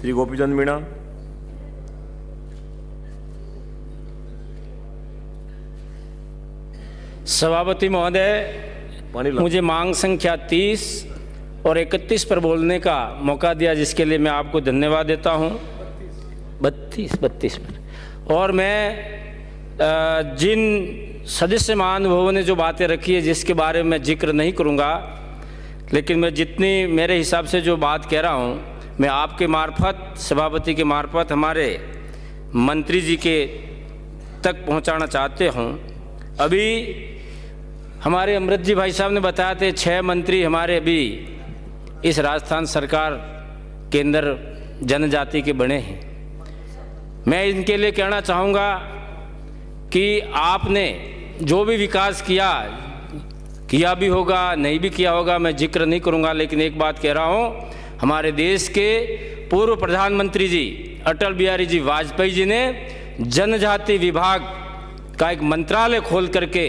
श्री गोपीचंद मीणा। सभापति महोदय, मुझे मांग संख्या 30 और 31 पर बोलने का मौका दिया, जिसके लिए मैं आपको धन्यवाद देता हूं। 32 पर। और मैं जिन सदस्य महानुभावों ने जो बातें रखी है जिसके बारे में मैं जिक्र नहीं करूंगा, लेकिन मैं जितनी मेरे हिसाब से जो बात कह रहा हूं, मैं आपके मार्फत, सभापति के मार्फत हमारे मंत्री जी के तक पहुंचाना चाहते हूं। अभी हमारे अमृत जी भाई साहब ने बताया थे 6 मंत्री हमारे अभी इस राजस्थान सरकार के अंदर जनजाति के बने हैं। मैं इनके लिए कहना चाहूँगा कि आपने जो भी विकास किया भी होगा, नहीं भी किया होगा, मैं जिक्र नहीं करूँगा, लेकिन एक बात कह रहा हूँ, हमारे देश के पूर्व प्रधानमंत्री जी अटल बिहारी जी वाजपेयी जी ने जनजाति विभाग का एक मंत्रालय खोल करके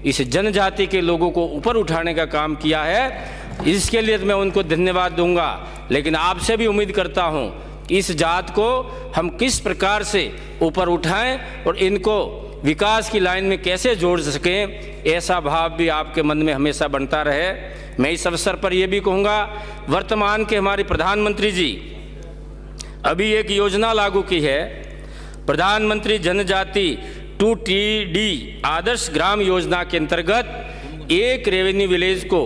इस जनजाति के लोगों को ऊपर उठाने का काम किया है। इसके लिए मैं उनको धन्यवाद दूंगा, लेकिन आपसे भी उम्मीद करता हूं इस जात को हम किस प्रकार से ऊपर उठाएं और इनको विकास की लाइन में कैसे जोड़ सकें, ऐसा भाव भी आपके मन में हमेशा बनता रहे। मैं इस अवसर पर यह भी कहूँगा, वर्तमान के हमारे प्रधानमंत्री जी अभी एक योजना लागू की है, प्रधानमंत्री जनजाति 2TD आदर्श ग्राम योजना के अंतर्गत एक रेवेन्यू विलेज को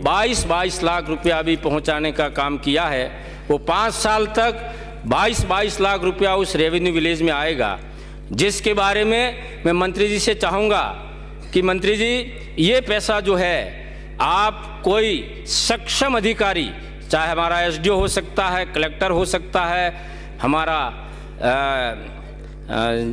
22 लाख रुपया अभी पहुंचाने का काम किया है। वो 5 साल तक 22 लाख रुपया उस रेवेन्यू विलेज में आएगा, जिसके बारे में मैं मंत्री जी से चाहूँगा कि मंत्री जी ये पैसा जो है आप कोई सक्षम अधिकारी, चाहे हमारा SDO हो सकता है, कलेक्टर हो सकता है, हमारा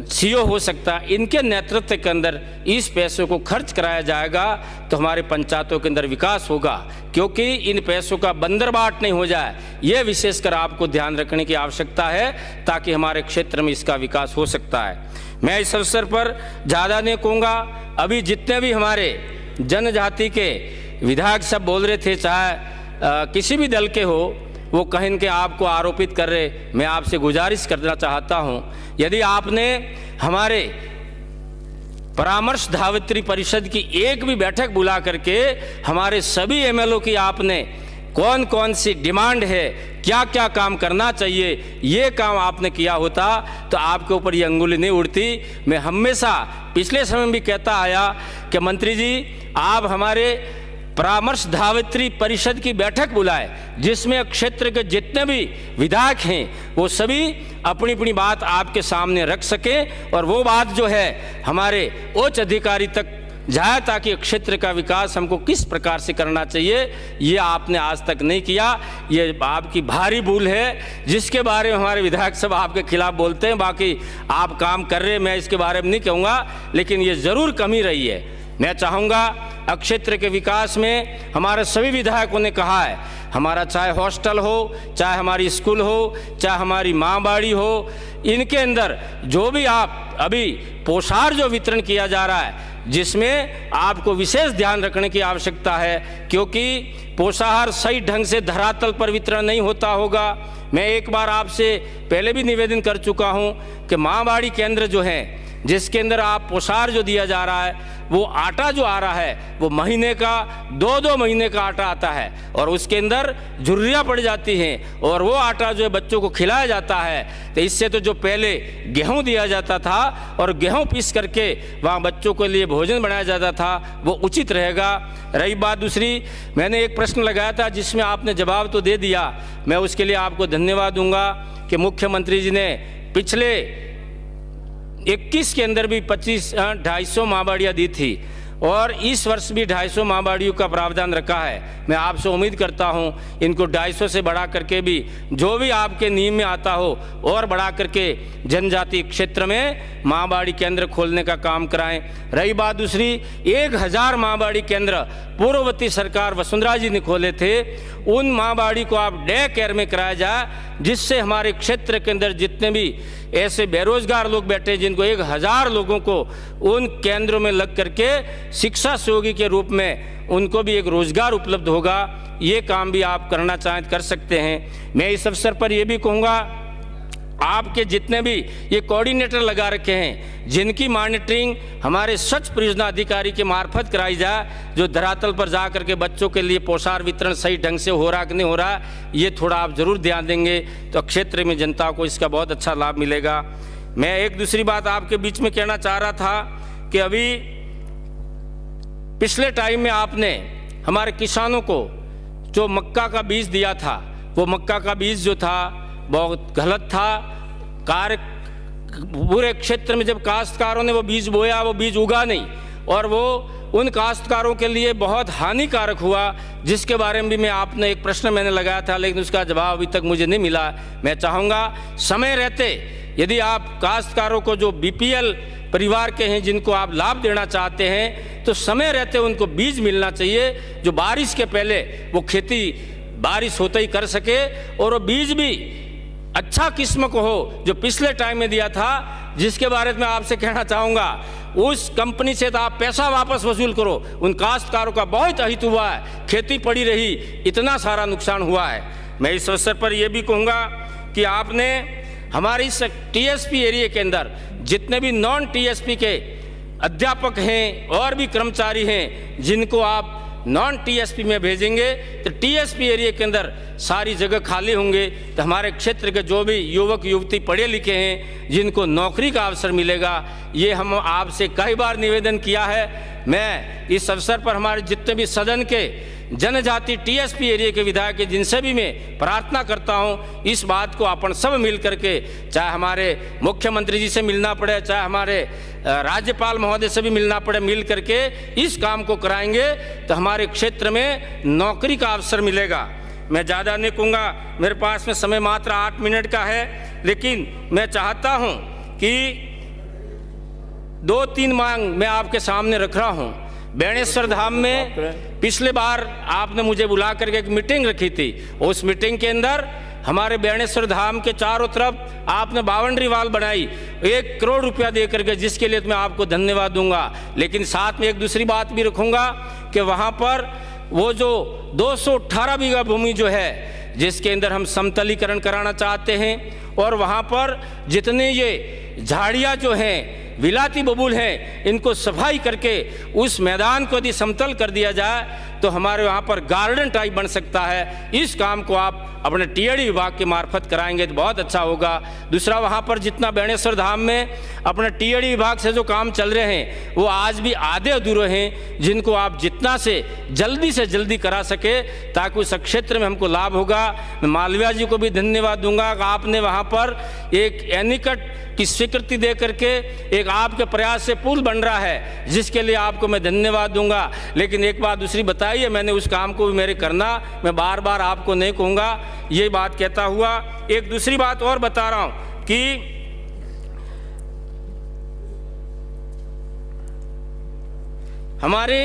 CO हो सकता है, इनके नेतृत्व के अंदर इस पैसों को खर्च कराया जाएगा तो हमारे पंचायतों के अंदर विकास होगा, क्योंकि इन पैसों का बंदरबाट नहीं हो जाए, ये विशेषकर आपको ध्यान रखने की आवश्यकता है, ताकि हमारे क्षेत्र में इसका विकास हो सकता है। मैं इस अवसर पर ज़्यादा नहीं कहूँगा। अभी जितने भी हमारे जनजाति के विधायक सब बोल रहे थे, चाहे किसी भी दल के हो, वो कहीं के आपको आरोपित कर रहे, मैं आपसे गुजारिश करना चाहता हूं, यदि आपने हमारे परामर्श धावित्री परिषद की एक भी बैठक बुला करके हमारे सभी MLO की आपने कौन कौन सी डिमांड है, क्या क्या काम करना चाहिए, ये काम आपने किया होता तो आपके ऊपर ये अंगुली नहीं उड़ती। मैं हमेशा पिछले समय में भी कहता आया कि मंत्री जी आप हमारे परामर्श धावित्री परिषद की बैठक बुलाए, जिसमें क्षेत्र के जितने भी विधायक हैं वो सभी अपनी अपनी बात आपके सामने रख सकें और वो बात जो है हमारे उच्च अधिकारी तक जाए, ताकि क्षेत्र का विकास हमको किस प्रकार से करना चाहिए, ये आपने आज तक नहीं किया। ये आपकी भारी भूल है, जिसके बारे में हमारे विधायक सब आपके खिलाफ बोलते हैं। बाकी आप काम कर रहे हैं, मैं इसके बारे में नहीं कहूँगा, लेकिन ये ज़रूर कमी रही है। मैं चाहूँगा क्षेत्र के विकास में हमारे सभी विधायकों ने कहा है, हमारा चाहे हॉस्टल हो, चाहे हमारी स्कूल हो, चाहे हमारी माँ बाड़ी हो, इनके अंदर जो भी आप अभी पोषाहार जो वितरण किया जा रहा है, जिसमें आपको विशेष ध्यान रखने की आवश्यकता है, क्योंकि पोषाहार सही ढंग से धरातल पर वितरण नहीं होता होगा। मैं एक बार आपसे पहले भी निवेदन कर चुका हूँ कि माँ बाड़ी केंद्र जो हैं, जिसके अंदर आप पोषाहार जो दिया जा रहा है, वो आटा जो आ रहा है वो महीने का 2-2 महीने का आटा आता है और उसके अंदर झुर्रियाँ पड़ जाती हैं, और वो आटा जो है बच्चों को खिलाया जाता है। तो इससे तो जो पहले गेहूं दिया जाता था और गेहूं पीस करके वहाँ बच्चों के लिए भोजन बनाया जाता था, वो उचित रहेगा। रही बात दूसरी, मैंने एक प्रश्न लगाया था जिसमें आपने जवाब तो दे दिया, मैं उसके लिए आपको धन्यवाद दूंगा कि मुख्यमंत्री जी ने पिछले 21 के अंदर भी 250 माँ बाड़ियाँ दी थी और इस वर्ष भी 250 माँ बाड़ियों का प्रावधान रखा है। मैं आपसे उम्मीद करता हूँ इनको 250 से बढ़ा करके भी जो भी आपके नियम में आता हो और बढ़ा करके जनजाति क्षेत्र में माँ बाड़ी केंद्र खोलने का काम कराएं। रही बात दूसरी, 1000 माँ बाड़ी केंद्र पूर्ववर्ती सरकार वसुंधरा जी ने खोले थे, उन माँ बाड़ी को आप डे केयर में कराया जाए, जिससे हमारे क्षेत्र के अंदर जितने भी ऐसे बेरोजगार लोग बैठे हैं, जिनको 1000 लोगों को उन केंद्रों में लग करके शिक्षा सहयोगी के रूप में उनको भी एक रोजगार उपलब्ध होगा। ये काम भी आप करना चाहें कर सकते हैं। मैं इस अवसर पर यह भी कहूँगा आपके जितने भी ये कोऑर्डिनेटर लगा रखे हैं, जिनकी मॉनिटरिंग हमारे स्वच्छ परियोजना अधिकारी के मार्फत कराई जाए, जो धरातल पर जा करके बच्चों के लिए पोषण वितरण सही ढंग से हो रहा कि नहीं हो रहा, ये थोड़ा आप ज़रूर ध्यान देंगे तो क्षेत्र में जनता को इसका बहुत अच्छा लाभ मिलेगा। मैं एक दूसरी बात आपके बीच में कहना चाह रहा था कि अभी पिछले टाइम में आपने हमारे किसानों को जो मक्का का बीज दिया था, वो मक्का का बीज जो था बहुत गलत था। कार्य पूरे क्षेत्र में जब काश्तकारों ने वो बीज बोया, वो बीज उगा नहीं और वो उन काश्तकारों के लिए बहुत हानिकारक हुआ, जिसके बारे में भी मैं आपने एक प्रश्न मैंने लगाया था, लेकिन उसका जवाब अभी तक मुझे नहीं मिला। मैं चाहूँगा समय रहते यदि आप काश्तकारों को जो बीपीएल परिवार के हैं, जिनको आप लाभ देना चाहते हैं, तो समय रहते उनको बीज मिलना चाहिए, जो बारिश के पहले वो खेती बारिश होते ही कर सके और वो बीज भी अच्छा किस्म को हो, जो पिछले टाइम में दिया था, जिसके बारे में आपसे कहना चाहूँगा उस कंपनी से तो आप पैसा वापस वसूल करो। उन काश्तकारों का बहुत अहित हुआ है, खेती पड़ी रही, इतना सारा नुकसान हुआ है। मैं इस अवसर पर यह भी कहूँगा कि आपने हमारे इस टीएसपी एरिया के अंदर जितने भी नॉन टीएसपी के अध्यापक हैं और भी कर्मचारी हैं, जिनको आप नॉन टीएसपी में भेजेंगे तो टीएसपी एरिया के अंदर सारी जगह खाली होंगे, तो हमारे क्षेत्र के जो भी युवक युवती पढ़े लिखे हैं, जिनको नौकरी का अवसर मिलेगा। ये हम आपसे कई बार निवेदन किया है। मैं इस अवसर पर हमारे जितने भी सदन के जनजाति टीएसपी एरिया के विधायक हैं, जिनसे भी मैं प्रार्थना करता हूं, इस बात को अपन सब मिल करके, चाहे हमारे मुख्यमंत्री जी से मिलना पड़े, चाहे हमारे राज्यपाल महोदय से भी मिलना पड़े, मिल करके इस काम को कराएंगे तो हमारे क्षेत्र में नौकरी का अवसर मिलेगा। मैं ज़्यादा नहीं कहूँगा, मेरे पास में समय मात्र 8 मिनट का है, लेकिन मैं चाहता हूँ कि 2-3 मांग मैं आपके सामने रख रहा हूँ। बेणेश्वर धाम में पिछले बार आपने मुझे बुला करके एक मीटिंग रखी थी, उस मीटिंग के अंदर हमारे बेणेश्वर धाम के चारों तरफ आपने बाउंड्री वाल बनाई 1 करोड़ रुपया दे करके, जिसके लिए मैं आपको धन्यवाद दूंगा। लेकिन साथ में एक दूसरी बात भी रखूंगा कि वहाँ पर वो जो 218 बीघा भूमि जो है, जिसके अंदर हम समतलीकरण कराना चाहते हैं, और वहाँ पर जितने ये झाड़ियाँ जो हैं, विलाती बबूल हैं, इनको सफाई करके उस मैदान को यदि समतल कर दिया जाए तो हमारे वहाँ पर गार्डन टाइप बन सकता है। इस काम को आप अपने टीएडी विभाग के मार्फत कराएंगे तो बहुत अच्छा होगा। दूसरा, वहाँ पर जितना बेणेश्वर धाम में अपने टीएडी विभाग से जो काम चल रहे हैं, वो आज भी आधे अधूरे हैं, जिनको आप जितना से जल्दी करा सके, ताकि उस क्षेत्र में हमको लाभ होगा। मैं मालविया जी को भी धन्यवाद दूंगा कि आपने वहाँ पर एक एनीकट की स्वीकृति दे करके एक आपके प्रयास से पुल बन रहा है, जिसके लिए आपको मैं धन्यवाद दूंगा। लेकिन एक बात दूसरी बताइए, मैंने उस काम को भी मेरे करना, मैं बार बार आपको नहीं कहूँगा, ये बात कहता हुआ एक दूसरी बात और बता रहा हूँ कि हमारे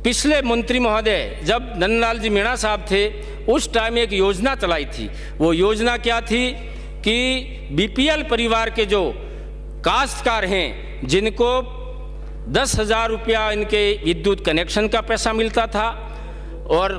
पिछले मंत्री महोदय जब नंदलाल जी मीणा साहब थे, उस टाइम एक योजना चलाई थी। वो योजना क्या थी कि बीपीएल परिवार के जो काश्तकार हैं, जिनको 10,000 रुपया इनके विद्युत कनेक्शन का पैसा मिलता था और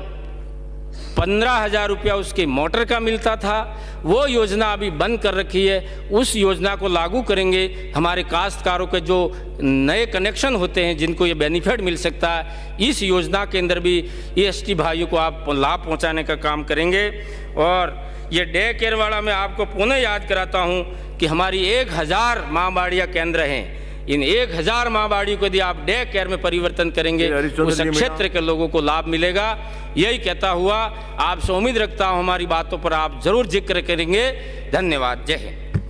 15,000 रुपया उसके मोटर का मिलता था, वो योजना अभी बंद कर रखी है। उस योजना को लागू करेंगे। हमारे काश्तकारों के जो नए कनेक्शन होते हैं, जिनको ये बेनिफिट मिल सकता है, इस योजना के अंदर भी एसटी भाइयों को आप लाभ पहुंचाने का काम करेंगे। और ये डे केयर वाला मैं आपको पुनः याद कराता हूँ कि हमारी 1000 माँ बाड़िया केंद्र हैं। इन 1000 माँ बाड़ियों को यदि आप डे केयर में परिवर्तन करेंगे, उस क्षेत्र के लोगों को लाभ मिलेगा। यही कहता हुआ आपसे उम्मीद रखता हूँ हमारी बातों पर आप जरूर जिक्र करेंगे। धन्यवाद। जय हिंद।